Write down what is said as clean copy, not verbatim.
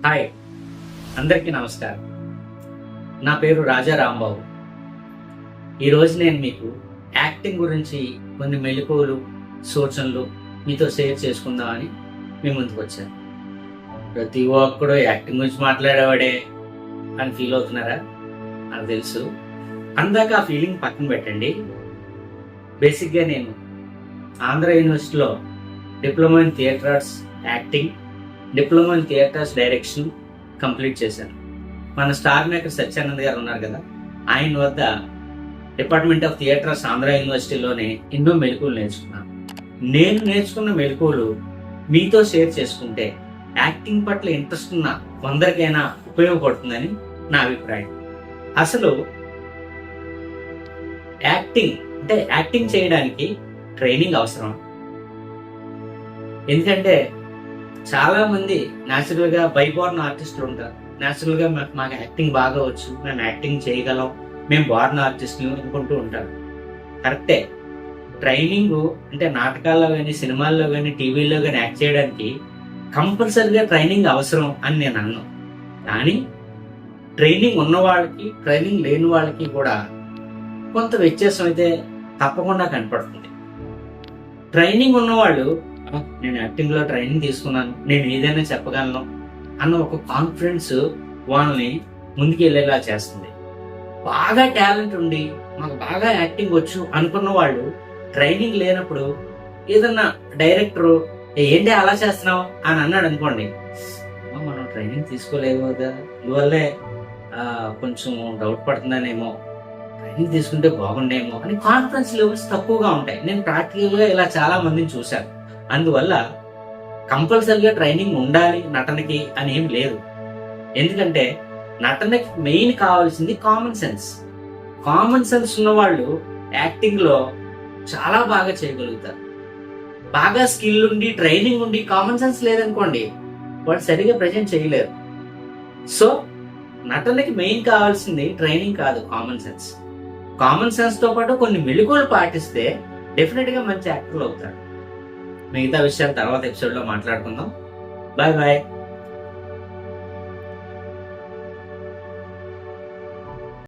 Hi, అందరికీ నమస్కారం. నా పేరు రాజా రాంబాబు. ఈరోజు నేను మీకు యాక్టింగ్ గురించి కొన్ని మెళకువలు, సూచనలు మీతో షేర్ చేసుకుందామని మీ ముందుకు వచ్చాను. ప్రతి ఒక్కడు యాక్టింగ్ గురించి మాట్లాడేవాడే అని ఫీల్ అవుతున్నారా? నాకు తెలుసు. అందాక ఆ ఫీలింగ్ పక్కన పెట్టండి. బేసిక్గా నేను ఆంధ్ర యూనివర్సిటీలో diploma in theatre arts acting, diploma in theatres direction complete చేశాను. మన స్టార్ మేకర్ సత్యానంద్ గారు ఉన్నారు కదా, ఆయన వద్ద డిపార్ట్మెంట్ ఆఫ్ థియేటర్స్ ఆంధ్ర యూనివర్సిటీలోనే ఎన్నో మెళకువలు నేర్చుకున్నాను. నేను నేర్చుకున్న మెళకువలు మీతో షేర్ చేసుకుంటే యాక్టింగ్ పట్ల ఇంట్రెస్ట్ ఉన్న కొందరికైనా ఉపయోగపడుతుందని నా అభిప్రాయం. అసలు యాక్టింగ్ చేయడానికి ట్రైనింగ్ అవసరం. ఎందుకంటే చాలా మంది న్యాచురల్ గా బైబోర్న్ ఆర్టిస్టులు ఉంటారు. న్యాచురల్ గా మాకు యాక్టింగ్ బాగా వచ్చు, మేము యాక్టింగ్ చేయగలం, మేము బోర్న్ ఆర్టిస్టులు అనుకుంటూ ఉంటారు. కరెక్టే. ట్రైనింగ్ అంటే నాటకాల్లో కానీ, సినిమాల్లో కానీ, టీవీలో కానీ యాక్ట్ చేయడానికి కంపల్సరిగా ట్రైనింగ్ అవసరం అని నేను అన్నాను. కానీ ట్రైనింగ్ ఉన్న వాళ్ళకి, ట్రైనింగ్ లేని వాళ్ళకి కూడా కొంత వ్యత్యాసం అయితే తప్పకుండా కనపడుతుంది. ట్రైనింగ్ ఉన్నవాళ్ళు నేను యాక్టింగ్ లో ట్రైనింగ్ తీసుకున్నాను, నేను ఏదైనా చెప్పగలను అన్న ఒక కాన్ఫిడెన్స్ వాళ్ళని ముందుకు వెళ్ళేలా చేస్తుంది. బాగా టాలెంట్ ఉండి మాకు బాగా యాక్టింగ్ వచ్చు అనుకున్న వాళ్ళు ట్రైనింగ్ లేనప్పుడు ఏదన్నా డైరెక్టర్ ఏంటి అలా చేస్తున్నావు అని అన్నాడు అనుకోండి, మనం ట్రైనింగ్ తీసుకోలేదు కదా, అందువల్లే కొంచెం డౌట్ పడుతుందనేమో, ట్రైనింగ్ తీసుకుంటే బాగుండేమో అని కాన్ఫిడెన్స్ లెవెల్స్ తక్కువగా ఉంటాయి. నేను ప్రాక్టికల్ గా ఇలా చాలా మందిని చూశాను. అందువల్ల కంపల్సరిగా ట్రైనింగ్ ఉండాలి నటనకి అని ఏం లేదు. ఎందుకంటే నటనకి మెయిన్ కావాల్సింది కామన్ సెన్స్. కామన్ సెన్స్ ఉన్న వాళ్ళు యాక్టింగ్ లో చాలా బాగా చేయగలుగుతారు. బాగా స్కిల్ ఉండి, ట్రైనింగ్ ఉండి, కామన్ సెన్స్ లేదనుకోండి, వాళ్ళు సరిగా ప్రజెంట్ చేయలేరు. సో నటనకి మెయిన్ కావాల్సింది ట్రైనింగ్ కాదు, కామన్ సెన్స్. కామన్ సెన్స్ తో పాటు కొన్ని మెళకువలు పాటిస్తే డెఫినెట్ గా మంచి యాక్టర్లు అవుతారు. మిగతా విషయాలు తర్వాత ఎపిసోడ్ లో మాట్లాడుకుందాం. Bye bye.